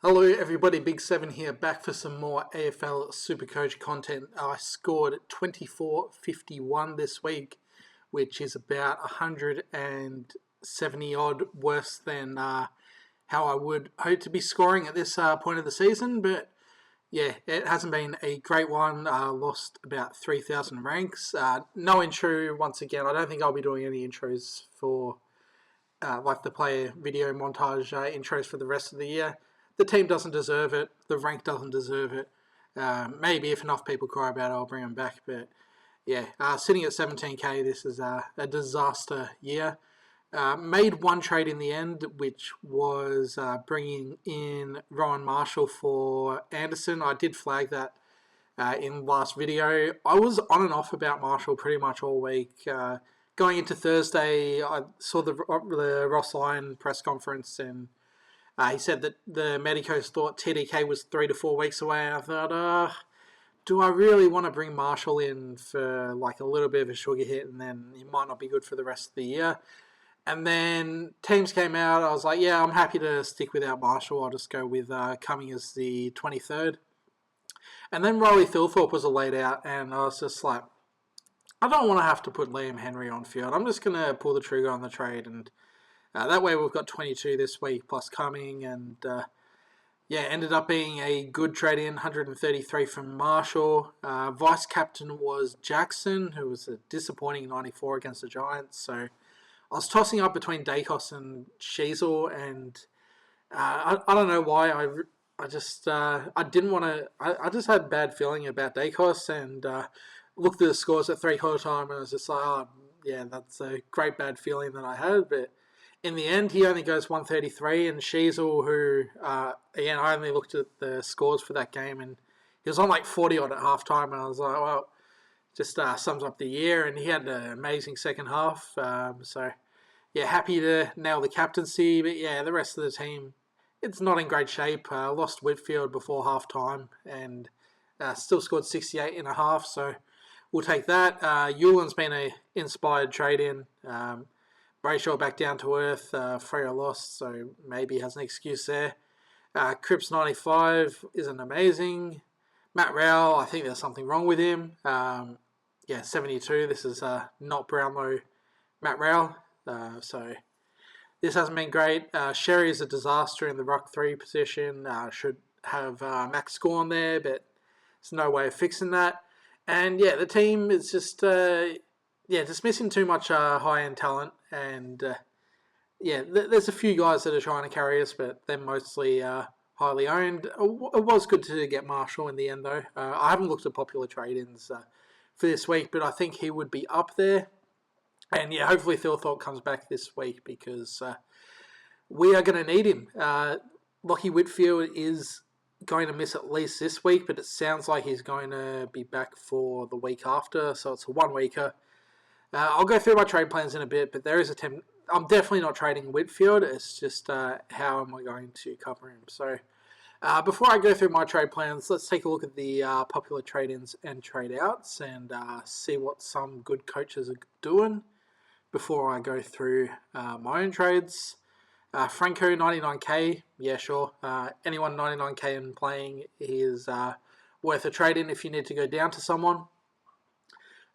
Hello everybody, Big Seven here, back for some more AFL Supercoach content. I scored 24.51 this week, which is about 170 odd worse than how I would hope to be scoring at this point of the season. But yeah, it hasn't been a great one. Lost about 3,000 ranks. No intro once again. I don't think I'll be doing any intros for like the player video montage intros for the rest of the year. The team doesn't deserve it. The rank doesn't deserve it. Maybe if enough people cry about it, I'll bring them back. But yeah, sitting at 17k, this is a disaster year. Made one trade in the end, which was bringing in Rowan Marshall for Anderson. I did flag that in last video. I was on and off about Marshall pretty much all week. Going into Thursday, I saw the Ross Lyon press conference, and he said that the medicos thought TDK was 3 to 4 weeks away. I thought, do I really want to bring Marshall in for like a little bit of a sugar hit, and then he might not be good for the rest of the year? And then teams came out. I was like, yeah, I'm happy to stick without Marshall. I'll just go with coming as the 23rd. And then Riley Thilthorpe was laid out, and I was just like, I don't want to have to put Liam Henry on field. I'm just going to pull the trigger on the trade, and that way we've got 22 this week plus coming, and ended up being a good trade in, 133 from Marshall. Vice captain was Jackson, who was a disappointing 94 against the Giants. So I was tossing up between Dacos and Sheasel, and I don't know why I just didn't want to. I just had a bad feeling about Dacos, and looked at the scores at 3/4 time, and I was just like, oh yeah, that's a great bad feeling that I had. But in the end, he only goes 133, and Sheasel, who again I only looked at the scores for that game, and he was on like 40 odd at halftime, and I was like, well, just sums up the year, and he had an amazing second half. So yeah, happy to nail the captaincy, but yeah, the rest of the team, it's not in great shape. Lost Whitfield before half time, and still scored 68 and a half, so we'll take that. Euland's been an inspired trade-in. Brayshaw back down to earth. Freo lost, so maybe he has an excuse there. Cripps 95 isn't amazing. Matt Rowell, I think there's something wrong with him. 72. This is not Brownlow Matt Rowell. So this hasn't been great. Sherry is a disaster in the ruck 3 position. Should have Max Gorn there, but there's no way of fixing that. And yeah, the team is just just missing too much high-end talent. And there's a few guys that are trying to carry us, but they're mostly highly owned. It was good to get Marshall in the end, though. I haven't looked at popular trade-ins for this week, but I think he would be up there. And yeah, hopefully Thilthorpe comes back this week, because we are going to need him. Lachie Whitfield is going to miss at least this week, but it sounds like he's going to be back for the week after, so it's a 1 weeker. I'll go through my trade plans in a bit, but there is I'm definitely not trading Whitfield. It's just how am I going to cover him. So before I go through my trade plans, let's take a look at the popular trade-ins and trade-outs, and see what some good coaches are doing before I go through my own trades. Franco, 99k. Yeah, sure. Anyone 99k and playing is worth a trade-in if you need to go down to someone.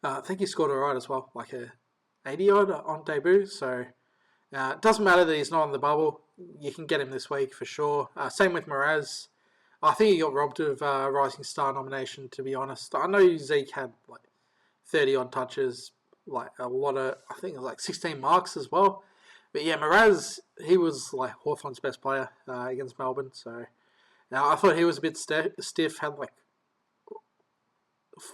I think he scored alright as well, like a 80-odd on debut. So it doesn't matter that he's not on the bubble. You can get him this week for sure. Same with Mraz. I think he got robbed of Rising Star nomination, to be honest. I know Zeke had like 30-odd touches, like a lot of, I think it was like 16 marks as well. But yeah, Mraz, he was like Hawthorn's best player against Melbourne. So now I thought he was a bit stiff, had like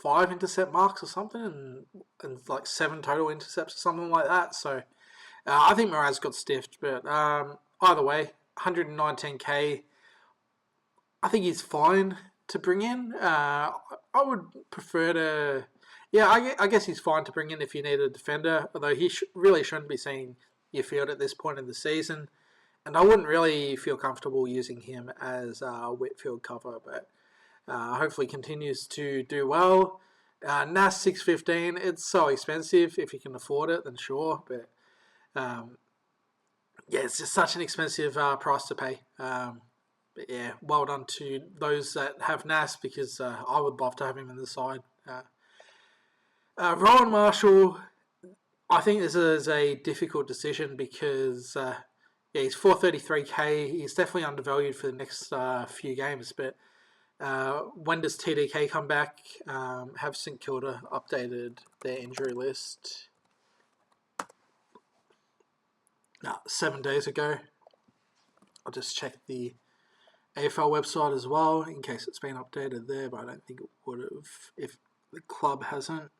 5 intercept marks or something, and like 7 total intercepts or something like that. So I think Mraz got stiffed, but either way, 119k. I think he's fine to bring in. I would prefer to. Yeah, I guess he's fine to bring in if you need a defender, although he really shouldn't be seeing your field at this point in the season. And I wouldn't really feel comfortable using him as a Whitfield cover, but hopefully continues to do well. NAS 615, it's so expensive. If you can afford it, then sure. But it's just such an expensive price to pay. But yeah, well done to those that have Nas because I would love to have him in the side. Rowan Marshall, I think this is a difficult decision because yeah, he's 433k. He's definitely undervalued for the next few games. But when does TDK come back? Have St Kilda updated their injury list? No, 7 days ago. I'll just check the AFL website as well in case it's been updated there, but I don't think it would have if the club hasn't.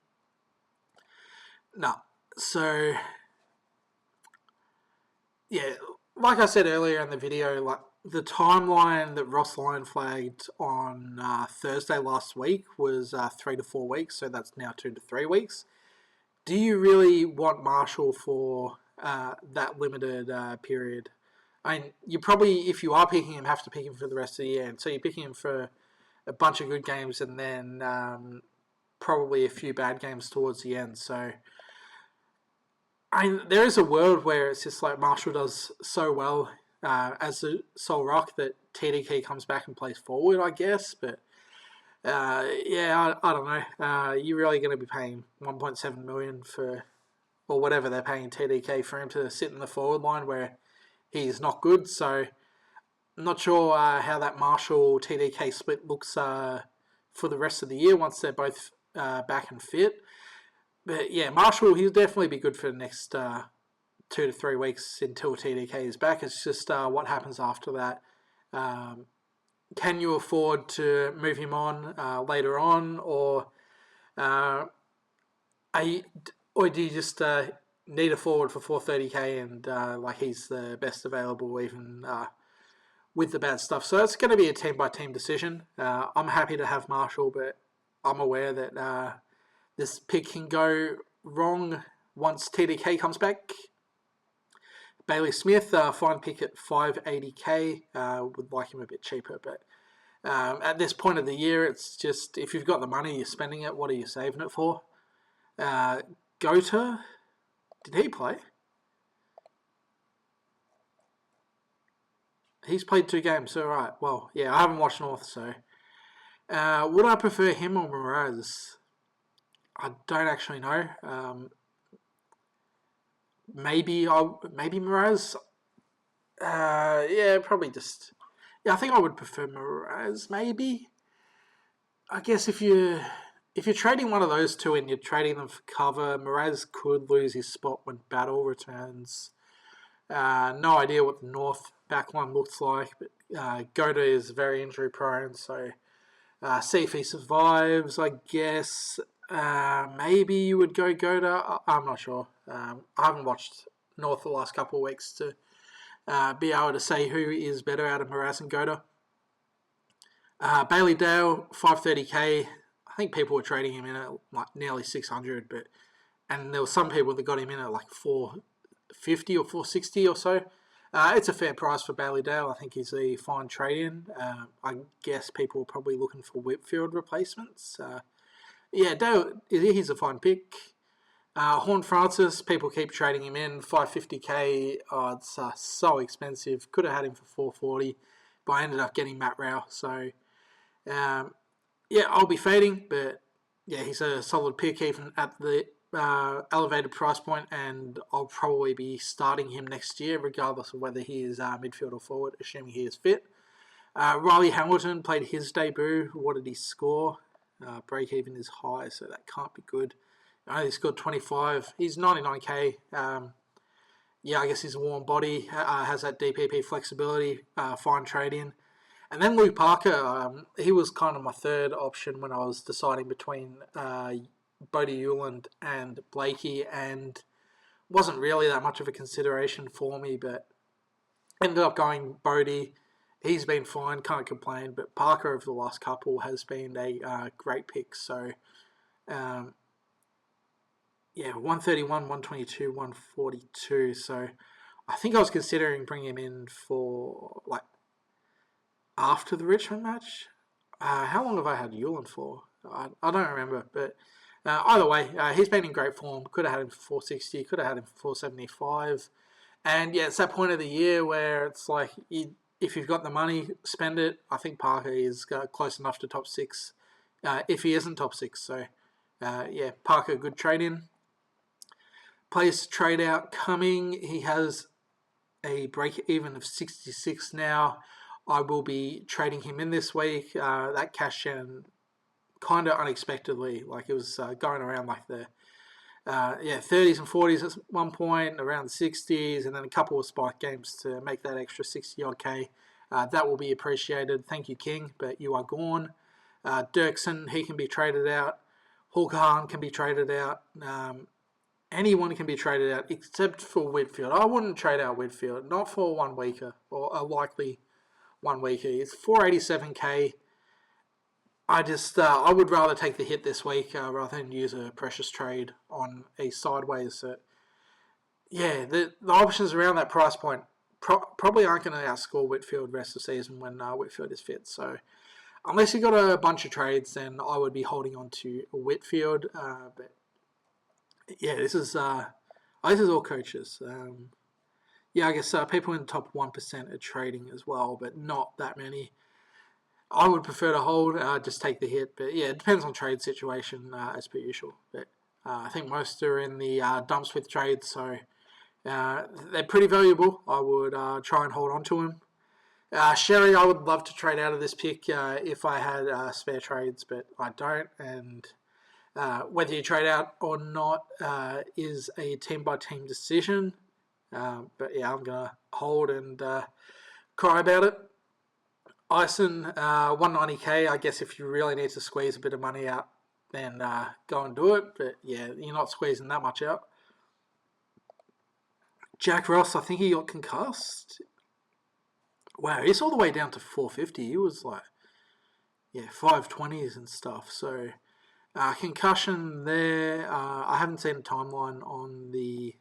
No. So, yeah, like I said earlier in the video, like the timeline that Ross Lyon flagged on Thursday last week was 3 to 4 weeks, so that's now 2 to 3 weeks. Do you really want Marshall for that limited period? I mean, you probably, if you are picking him, have to pick him for the rest of the year. And so you're picking him for a bunch of good games and then probably a few bad games towards the end. So, I mean, there is a world where it's just like Marshall does so well as the sole rock that TDK comes back and plays forward, I guess. But yeah, I don't know. You're really going to be paying 1.7 million for, or whatever they're paying TDK for him to sit in the forward line where he's not good. So I'm not sure how that Marshall TDK split looks for the rest of the year once they're both back and fit. But yeah, Marshall, he'll definitely be good for the next 2 to 3 weeks until TDK is back. It's just what happens after that. Can you afford to move him on later on, or do you just need a forward for 430k and like he's the best available even with the bad stuff? So it's going to be a team by team decision. I'm happy to have Marshall, but I'm aware that this pick can go wrong once TDK comes back. Bailey Smith, fine pick at 580k. Would like him a bit cheaper, but at this point of the year, it's just if you've got the money, you're spending it. What are you saving it for? Gota, did he play? He's played 2 games, so right. Well, yeah, I haven't watched North, so would I prefer him or Mraz? I don't actually know. Maybe Mraz. Yeah, probably just. Yeah, I think I would prefer Mraz. Maybe. I guess if you're trading one of those two and you're trading them for cover, Mraz could lose his spot when Battle returns. No idea what the North backline looks like, but Gota is very injury prone, so see if he survives. I guess maybe you would go Gota. I'm not sure. I haven't watched North the last couple of weeks to be able to say who is better out of Mraz and Gota. Bailey Dale, 530k. I think people were trading him in at like nearly 600, and there were some people that got him in at like 450 or 460 or so. It's a fair price for Bailey Dale. I think he's a fine trade-in. I guess people are probably looking for Whitfield replacements. Yeah, Dale, he's a fine pick. Horn Francis, people keep trading him in, 550k. Oh, it's so expensive. Could have had him for 440, but I ended up getting Matt Rao. So, yeah, I'll be fading, but yeah, he's a solid pick even at the elevated price point, and I'll probably be starting him next year, regardless of whether he is midfield or forward, assuming he is fit. Riley Hamilton played his debut. What did he score? Break even is high, so that can't be good. He scored 25. He's 99k. Yeah, I guess he's a warm body, has that DPP flexibility, fine trade-in. And then Luke Parker, he was kind of my third option when I was deciding between Bodie Uland and Blakey, and wasn't really that much of a consideration for me, but ended up going Bodie. He's been fine, can't complain, but Parker over the last couple has been a great pick. So, yeah, 131, 122, 142. So, I think I was considering bringing him in for, like, after the Richmond match. How long have I had Uland for? I don't remember, but either way, he's been in great form. Could have had him for 460, could have had him for 475. And yeah, it's that point of the year where it's like if you've got the money, spend it. I think Parker is close enough to top 6 if he isn't top 6. So, yeah, Parker, good trade in. Players to trade out coming. He has a break even of 66 now. I will be trading him in this week. That cash in kind of unexpectedly. Like it was going around like the 30s and 40s at one point, around the 60s, and then a couple of spike games to make that extra 60 odd K. That will be appreciated. Thank you, King, but you are gone. Dirksen, he can be traded out. Hawker can be traded out. Anyone can be traded out except for Whitfield. I wouldn't trade out Whitfield, not for 1 weeker or a likely 1 weeker. It's 487k. I would rather take the hit this week rather than use a precious trade on a sideways. The options around that price point probably aren't going to outscore Whitfield rest of the season when Whitfield is fit. So unless you've got a bunch of trades, then I would be holding on to Whitfield. But yeah, this is all coaches. I guess people in the top 1% are trading as well, but not that many. I would prefer to hold, just take the hit. But yeah, it depends on trade situation as per usual. But I think most are in the dumps with trades, so they're pretty valuable. I would try and hold on to them. Sherry, I would love to trade out of this pick if I had spare trades, but I don't. And whether you trade out or not is a team-by-team decision. But yeah, I'm going to hold and cry about it. Ison, 190k. I guess if you really need to squeeze a bit of money out, then go and do it. But yeah, you're not squeezing that much out. Jack Ross, I think he got concussed. Wow, he's all the way down to 450. He was like, 520s and stuff. So concussion there. I haven't seen a timeline on the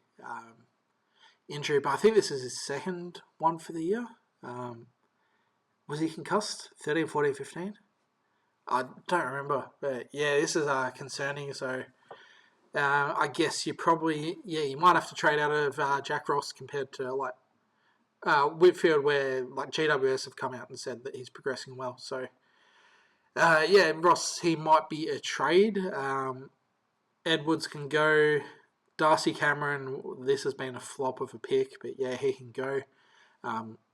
injury, but I think this is his second one for the year. Was he concussed? 13, 14, 15? I don't remember. But yeah, this is concerning. So I guess you might have to trade out of Jack Ross compared to like Whitfield, where like GWS have come out and said that he's progressing well. So Ross, he might be a trade. Edwards can go. Darcy Cameron, this has been a flop of a pick, but yeah, he can go.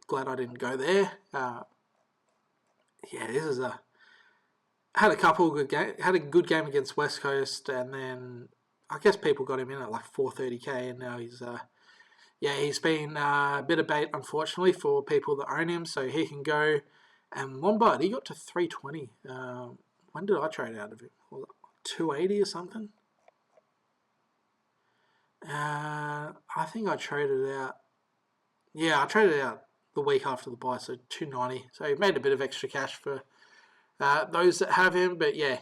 Glad I didn't go there. This is had a couple good game. Had a good game against West Coast, and then I guess people got him in at like 430k, and now he's been a bit of bait, unfortunately, for people that own him. So he can go. And Lombard, he got to 320. When did I trade out of him? 280 or something? I think I traded out. Yeah, I traded out the week after the buy, so 290. So he made a bit of extra cash for those that have him. But yeah,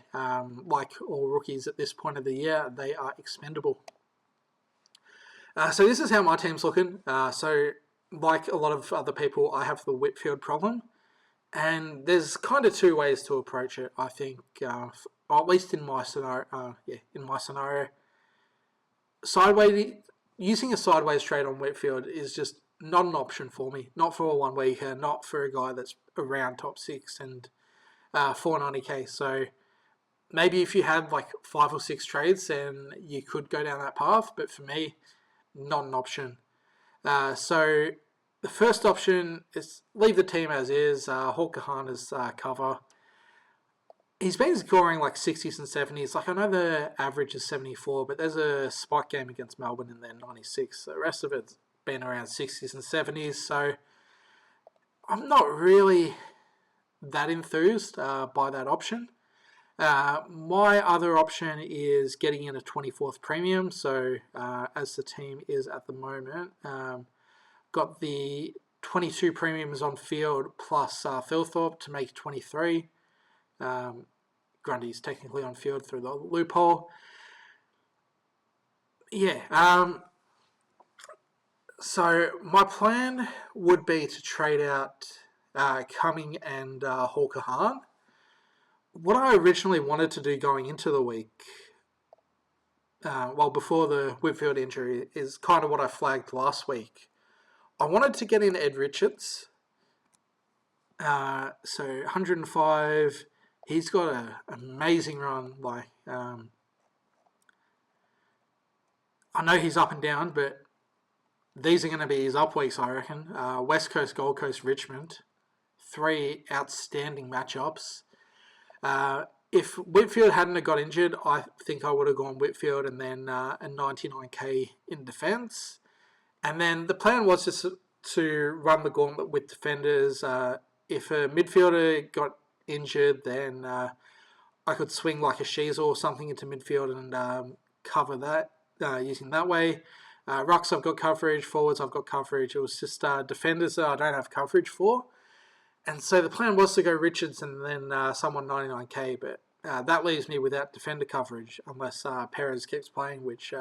like all rookies at this point of the year, they are expendable. So this is how my team's looking. So like a lot of other people, I have the Whitfield problem. And there's kind of 2 ways to approach it, I think, or at least in my scenario. Using a sideways trade on Whitfield is just not an option for me. Not for a 1 weeker, not for a guy that's around top 6 and 490k. So maybe if you had like 5 or 6 trades, then you could go down that path. But for me, not an option. So the first option is leave the team as is. Hawker Hana's cover. He's been scoring like 60s and 70s. Like I know the average is 74, but there's a spike game against Melbourne in there 96. The rest of it's been around 60s and 70s. So I'm not really that enthused by that option. My other option is getting in a 24th premium. So as the team is at the moment, got the 22 premiums on field plus Philthorpe to make 23. Grundy's technically on field through the loophole. So my plan would be to trade out Cumming and Hawker Hahn. What I originally wanted to do going into the week, before the Whitfield injury, is kind of what I flagged last week. I wanted to get in Ed Richards So 105. He's got an amazing run. I know he's up and down, but these are going to be his up weeks, I reckon. West Coast, Gold Coast, Richmond. 3 outstanding matchups. If Whitfield hadn't have got injured, I think I would have gone Whitfield and then a 99k in defence. And then the plan was just to run the gauntlet with defenders. If a midfielder got injured, then I could swing like a Sheasel or something into midfield and cover that using that way. Rucks, I've got coverage. Forwards, I've got coverage. It was just defenders that I don't have coverage for. And so the plan was to go Richards and then someone 99k, but that leaves me without defender coverage unless Perez keeps playing, which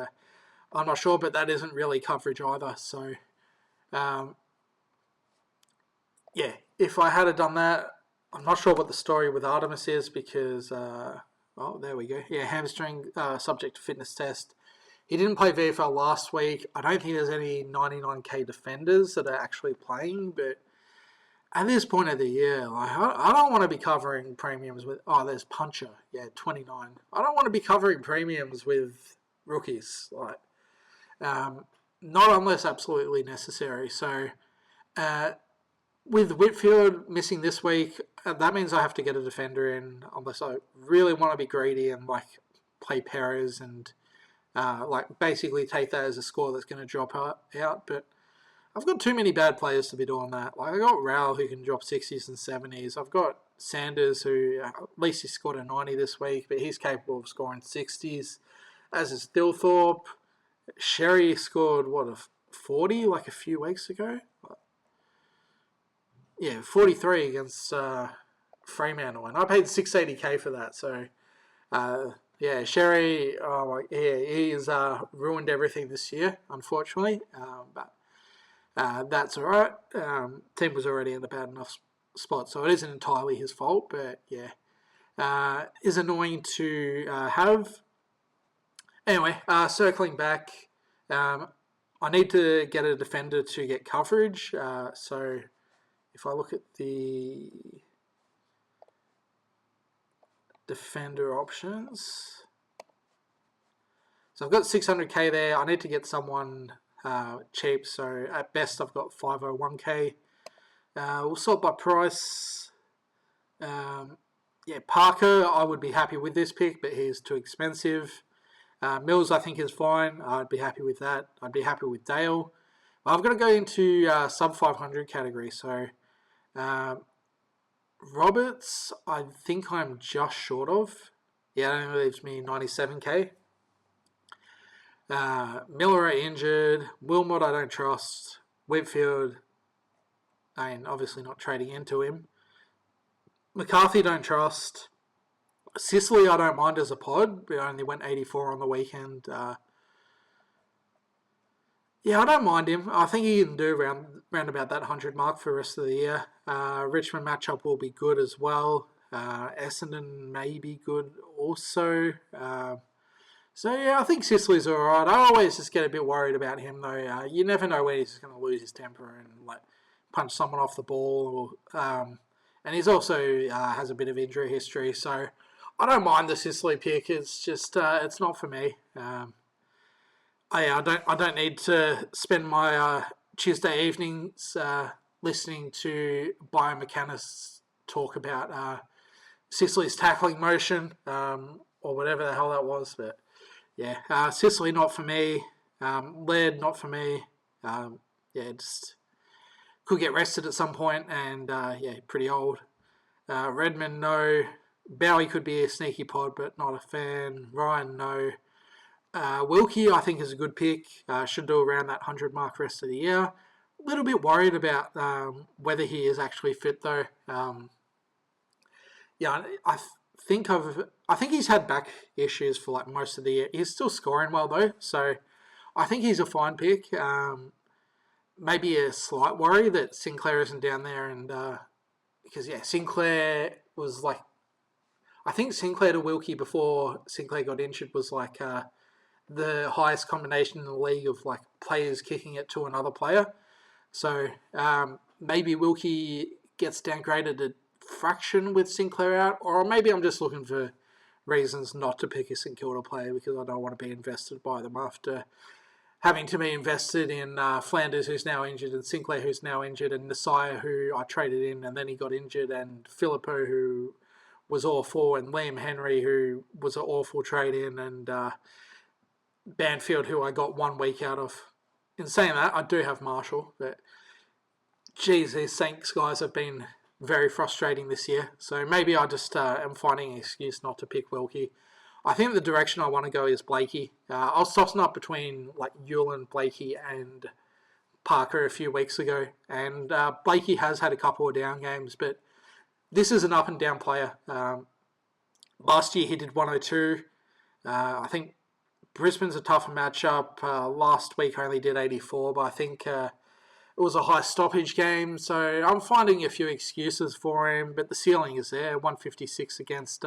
I'm not sure, but that isn't really coverage either. So, yeah, if I had done that, I'm not sure what the story with Artemis is because, oh, there we go. Yeah, hamstring subject to fitness test. He didn't play VFL last week. I don't think there's any 99k defenders that are actually playing, but at this point of the year, I don't want to be covering premiums with, there's Puncher, 29. I don't want to be covering premiums with rookies, not unless absolutely necessary. So, with Whitfield missing this week, that means I have to get a defender in unless I really want to be greedy and play Perez and basically take that as a score that's going to drop out. But I've got too many bad players to be doing that. I got Rowell who can drop 60s and 70s. I've got Sanders who at least he scored a 90 this week, but he's capable of scoring 60s. As is Dilthorpe. Sherry scored, a 40 a few weeks ago? 43 against Fremantle. And I paid 680k for that. So, Sherry, he has ruined everything this year, unfortunately. But that's all right. Team was already in a bad enough spot, so it isn't entirely his fault. But is annoying to have. Anyway, circling back, I need to get a defender to get coverage. So if I look at the defender options, so I've got 600k there. I need to get someone cheap, so at best I've got 501k. We'll sort by price. Parker, I would be happy with this pick, but he's too expensive. Mills, I think, is fine. I'd be happy with that. I'd be happy with Dale. I've got to go into sub 500 category, so Roberts, I think I'm just short of. That only leaves me 97k. Miller injured. Wilmot I don't trust. Whitfield, obviously not trading into him. McCarthy don't trust. Sicily I don't mind as a pod. We only went 84 on the weekend. I don't mind him. I think he can do round about that 100 mark for the rest of the year. Richmond matchup will be good as well. Essendon may be good also. I think Sicily's alright. I always just get a bit worried about him though. You never know when he's just going to lose his temper and punch someone off the ball. And he's also has a bit of injury history, so I don't mind the Sicily pick. It's just it's not for me. I don't need to spend my Tuesday evenings listening to biomechanists talk about Sicily's tackling motion or whatever the hell that was. But Sicily not for me. Laird not for me. Just could get rested at some point, and pretty old. Redmond no. Bowie could be a sneaky pod, but not a fan. Ryan no. Wilkie I think is a good pick. Should do around that 100 mark rest of the year. A little bit worried about whether he is actually fit though. I think he's had back issues for most of the year. He's still scoring well though, so I think he's a fine pick. Maybe a slight worry that Sinclair isn't down there, and because Sinclair was I think Sinclair to Wilkie before Sinclair got injured was the highest combination in the league of players kicking it to another player. So maybe Wilkie gets downgraded a fraction with Sinclair out, or maybe I'm just looking for reasons not to pick a St Kilda player because I don't want to be invested by them after having to be invested in Flanders, who's now injured, and Sinclair, who's now injured, and Nasiah, who I traded in and then he got injured, and Filippo, who was awful, and Liam Henry, who was an awful trade in, and Banfield, who I got 1 week out of. In saying that, I do have Marshall, but geez, these Saints guys have been very frustrating this year. So maybe I just am finding an excuse not to pick Wilkie. I think the direction I want to go is Blakey. I was tossing up between like Yulin, Blakey, and Parker a few weeks ago, and Blakey has had a couple of down games, but this is an up and down player. Last year he did 102. I think Brisbane's a tougher matchup. Last week I only did 84, but I think it was a high stoppage game, so I'm finding a few excuses for him, but the ceiling is there. 156 against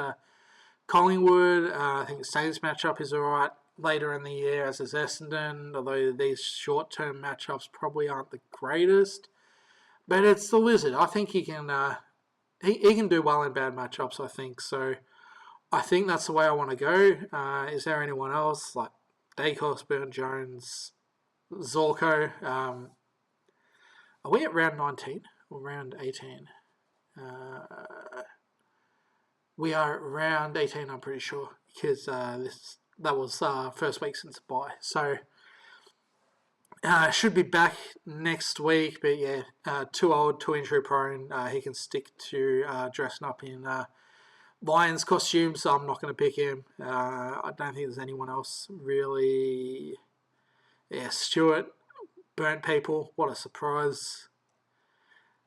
Collingwood. I think the Saints matchup is alright later in the year, as is Essendon, although these short-term matchups probably aren't the greatest. But it's the Lizard. I think he can he can do well in bad matchups, I think. So I think that's the way I want to go. Is there anyone else? Like Dacos, Burne-Jones, Zorko. Are we at round 19 or round 18? We are at round 18, I'm pretty sure, because that was first week since the bye. So should be back next week, but yeah, too old, too injury prone. He can stick to dressing up in Lions costumes, so I'm not going to pick him. I don't think there's anyone else really. Yeah, Stewart, burnt people. What a surprise.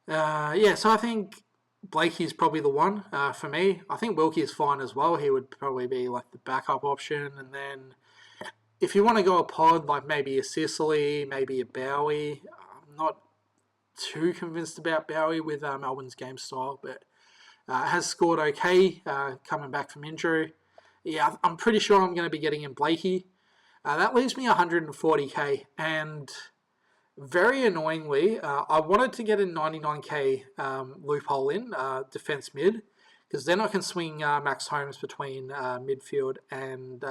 Yeah, so I think Blakey's probably the one for me. I think Wilkie is fine as well. He would probably be like the backup option. And then if you want to go a pod, like maybe a Sicily, maybe a Bowie. I'm not too convinced about Bowie with Melbourne's game style, but has scored okay coming back from injury. Yeah, I'm pretty sure I'm going to be getting in Blakey. That leaves me 140k, and very annoyingly, I wanted to get a 99k loophole in defence mid, because then I can swing Max Holmes between midfield and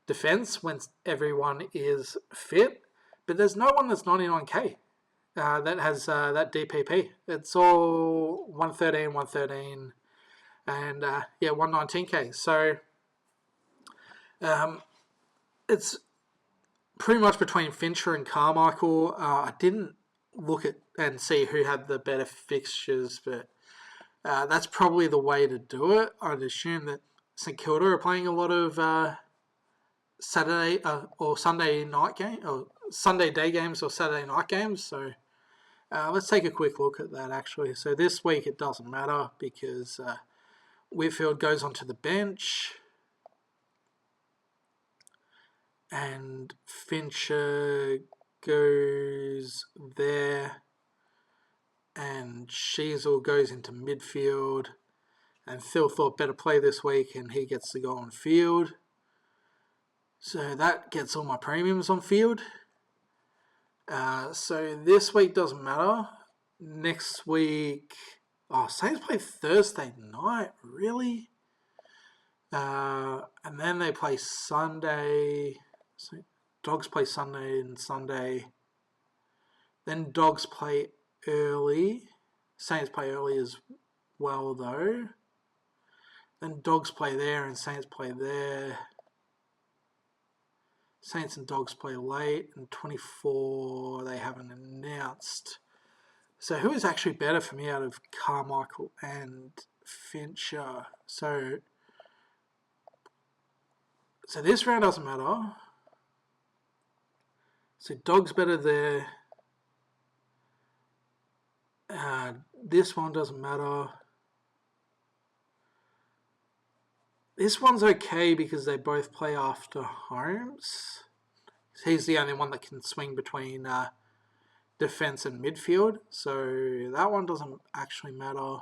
defence when everyone is fit. But there's no one that's 99k that has that DPP. It's all 113, and yeah, 119k. So it's pretty much between Fincher and Carmichael. I didn't look at and see who had the better fixtures, but that's probably the way to do it. I'd assume that St Kilda are playing a lot of Saturday or Sunday night game, or Sunday day games or Saturday night games. So let's take a quick look at that actually. So this week it doesn't matter because Whitfield goes onto the bench. And Fincher goes there, and Sheasel goes into midfield, and Phil thought better play this week, and he gets to go on field. So that gets all my premiums on field. So this week doesn't matter. Next week, Saints play Thursday night, really? And then they play Sunday. So Dogs play Sunday and Sunday. Then Dogs play early. Saints play early as well, though. Then Dogs play there and Saints play there. Saints and Dogs play late. And 24 they haven't announced. So who is actually better for me out of Carmichael and Fincher? So this round doesn't matter. So Dog's better there. This one doesn't matter. This one's okay because they both play after Holmes. He's the only one that can swing between defence and midfield. So that one doesn't actually matter.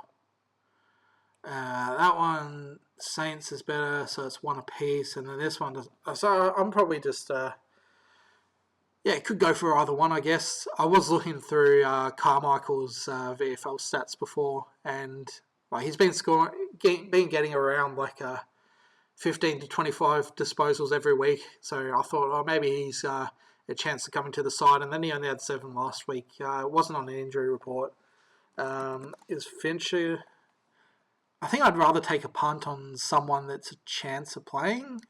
That one, Saints is better, so it's one apiece, and then this one doesn't. So I'm probably just, yeah, it could go for either one, I guess. I was looking through Carmichael's VFL stats before, and he's been been getting around 15 to 25 disposals every week. So I thought, maybe he's a chance to come into the side. And then he only had 7 last week. It wasn't on an injury report. Is Fincher? I think I'd rather take a punt on someone that's a chance of playing.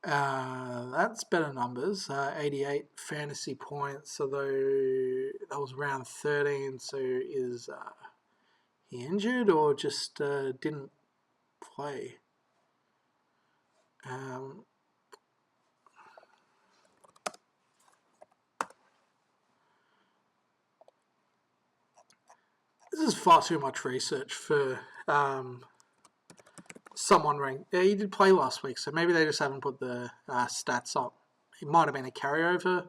That's better numbers. 88 fantasy points, although that was round 13. So is he injured or just didn't play? This is far too much research for someone ranked. Yeah, he did play last week, so maybe they just haven't put the stats up. It might have been a carryover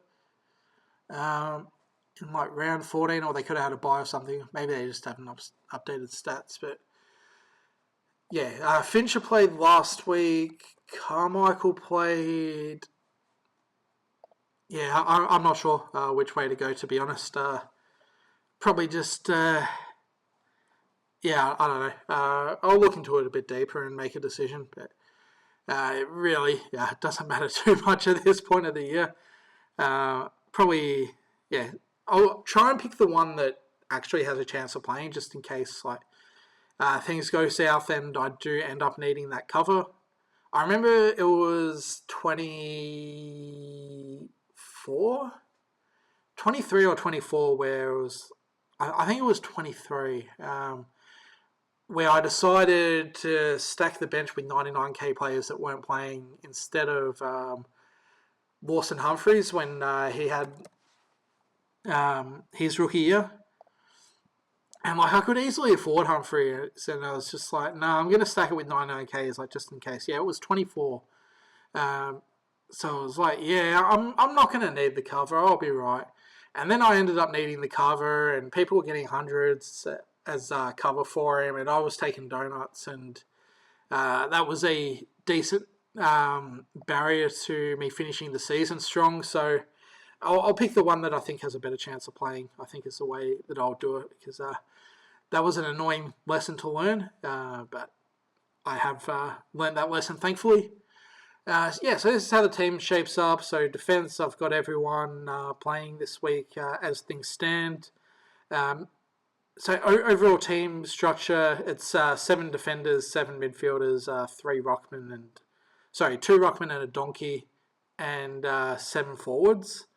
in round 14, or they could have had a bye or something. Maybe they just haven't updated stats. But yeah, Fincher played last week. Carmichael played. Yeah, I'm not sure which way to go, to be honest. Probably just. Yeah, I don't know. I'll look into it a bit deeper and make a decision. But it really, it doesn't matter too much at this point of the year. Probably, yeah. I'll try and pick the one that actually has a chance of playing, just in case things go south and I do end up needing that cover. I remember it was 24, 23 or 24, where it was. I think it was 23. Where I decided to stack the bench with 99k players that weren't playing instead of Lawson Humphreys when he had his rookie year. And I could easily afford Humphreys, and I was just like, no, I'm going to stack it with 99ks, just in case. Yeah, it was 24. So I was like, yeah, I'm not going to need the cover, I'll be right. And then I ended up needing the cover, and people were getting hundreds as cover for him, and I was taking donuts, and that was a decent barrier to me finishing the season strong. So I'll pick the one that I think has a better chance of playing. I think is the way that I'll do it, because that was an annoying lesson to learn, but I have learned that lesson, thankfully. So this is how the team shapes up. So defense, I've got everyone playing this week as things stand. So overall team structure, it's 7 defenders, 7 midfielders, 2 ruckmen and a donkey, and 7 forwards.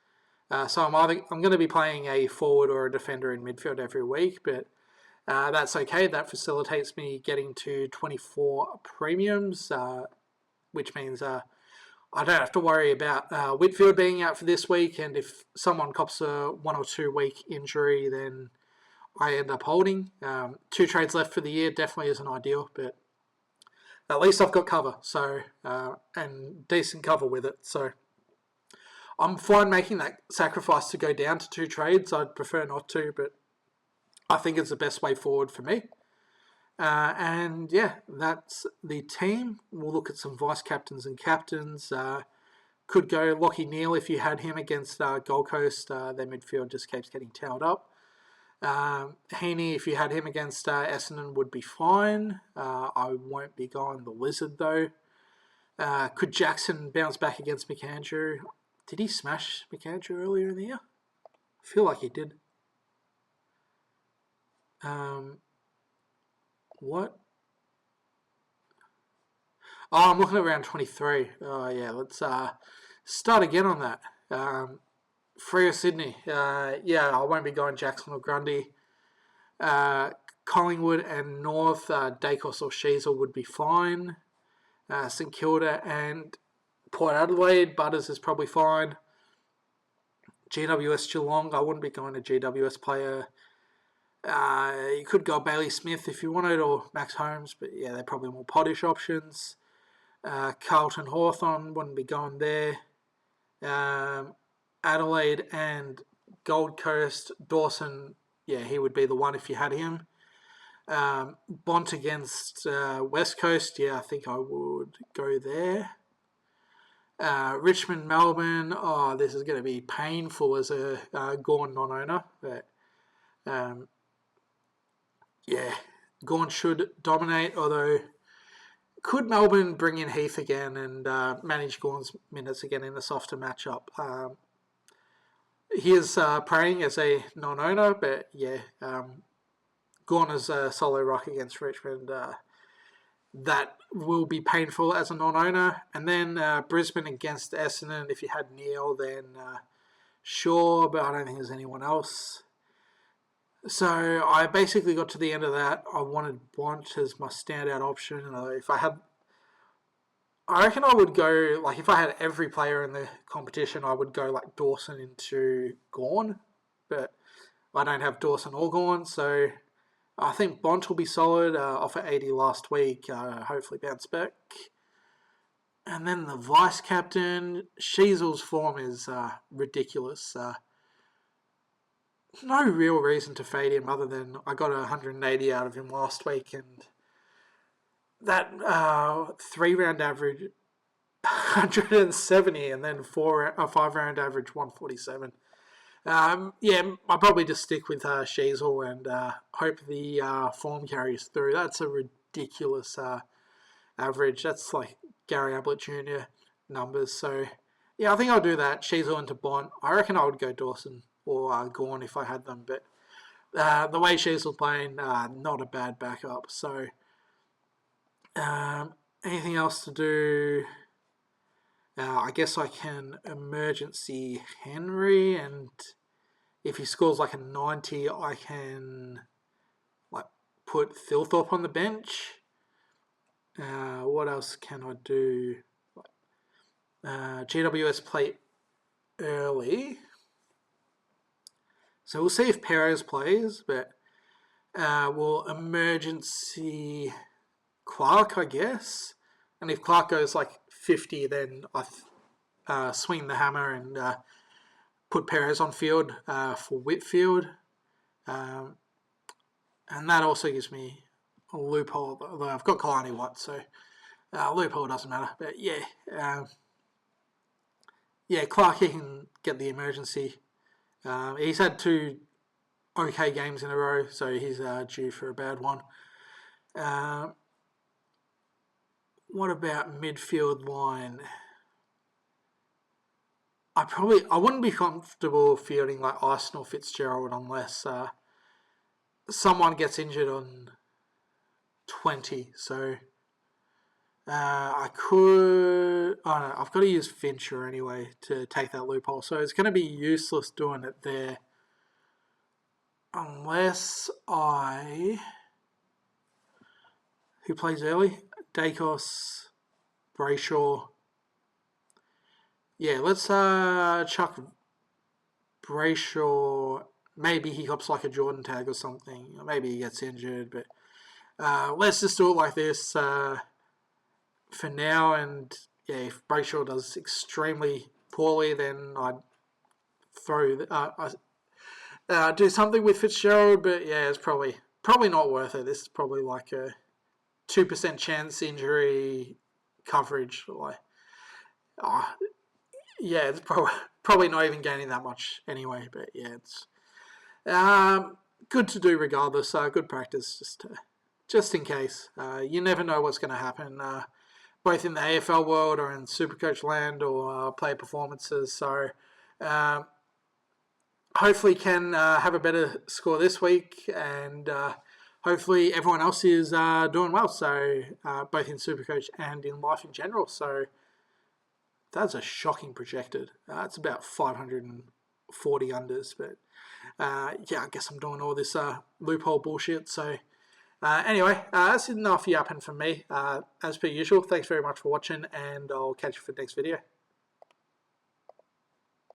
So I'm going to be playing a forward or a defender in midfield every week, but that's okay. That facilitates me getting to 24 premiums, which means I don't have to worry about Whitfield being out for this week, and if someone cops a 1 or 2 week injury, then I end up holding. 2 trades left for the year definitely isn't ideal, but at least I've got cover, so and decent cover with it. So I'm fine making that sacrifice to go down to 2 trades. I'd prefer not to, but I think it's the best way forward for me. And yeah, that's the team. We'll look at some vice captains and captains. Could go Lachie Neale if you had him against Gold Coast. Their midfield just keeps getting towed up. Heaney, if you had him against Essendon, would be fine. I won't be going the Lizard, though. Could Jackson bounce back against McAndrew? Did he smash McAndrew earlier in the year? I feel like he did. What? Oh, I'm looking at round 23. Oh, yeah, let's start again on that. Freo Sydney. Yeah, I won't be going Jackson or Grundy. Collingwood and North, Dacos or Sheasel would be fine. St Kilda and Port Adelaide, Butters is probably fine. GWS Geelong, I wouldn't be going a GWS player. You could go Bailey Smith if you wanted, or Max Holmes, but yeah, they're probably more pottish options. Carlton Hawthorn, wouldn't be going there. Adelaide and Gold Coast, Dawson, yeah, he would be the one if you had him. Bont against West Coast, yeah, I think I would go there. Richmond, Melbourne. Oh, this is going to be painful as a Gawn non-owner. But yeah, Gawn should dominate. Although, could Melbourne bring in Heath again and manage Gawn's minutes again in a softer matchup? He is praying as a non-owner, but yeah, Gawn as a solo rock against Richmond. That will be painful as a non-owner. And then Brisbane against Essendon. If you had Neil, then sure, but I don't think there's anyone else. So I basically got to the end of that. I wanted Bont as my standout option. If I had, I reckon I would go, like, if I had every player in the competition, I would go like Dawson into Gawn. But I don't have Dawson or Gawn, so I think Bont will be solid. Off at 80 last week, hopefully bounce back. And then the vice captain, Sheasel's form is ridiculous. No real reason to fade him other than I got 180 out of him last week, and that 3-round average 170, and then 5-round average 147. Yeah, I'll probably just stick with Sheasel and hope the form carries through. That's a ridiculous average. That's like Gary Ablett Jr. numbers. So, yeah, I think I'll do that. Sheasel into Bont. I reckon I would go Dawson or Gawn if I had them. But the way Sheasel's playing, not a bad backup. So, anything else to do? I guess I can emergency Henry, and if he scores like a 90, I can like put Thilthorpe on the bench. What else can I do? GWS play early, so we'll see if Perez plays, but we'll emergency Clark, I guess. And if Clark goes like 50, then I swing the hammer and put Perez on field for Whitfield. And that also gives me a loophole, although I've got Kalani Watt, so loophole doesn't matter. But yeah, Clark, he can get the emergency. He's had 2 okay games in a row, so he's due for a bad one. What about midfield line? I wouldn't be comfortable fielding like Ison or Fitzgerald unless someone gets injured on 20. So I could. Oh no, I've got to use Fincher anyway to take that loophole. So it's going to be useless doing it there unless who plays early? Dacos, Brayshaw. Yeah, let's chuck Brayshaw. Maybe he hops like a Jordan tag or something. Or maybe he gets injured, but let's just do it like this for now. And yeah, if Brayshaw does extremely poorly, then I'd throw do something with Fitzgerald. But yeah, it's probably not worth it. This is probably like a 2% chance injury coverage. Like, yeah, it's probably not even gaining that much anyway. But yeah, it's good to do regardless. Good practice, just in case. You never know what's going to happen, both in the AFL world or in Supercoach land or player performances. So hopefully can have a better score this week, and hopefully everyone else is doing well. So both in Supercoach and in life in general. So that's a shocking projected. It's about 540 unders, but yeah, I guess I'm doing all this loophole bullshit. So anyway, that's enough yapping from me. As per usual, thanks very much for watching, and I'll catch you for the next video.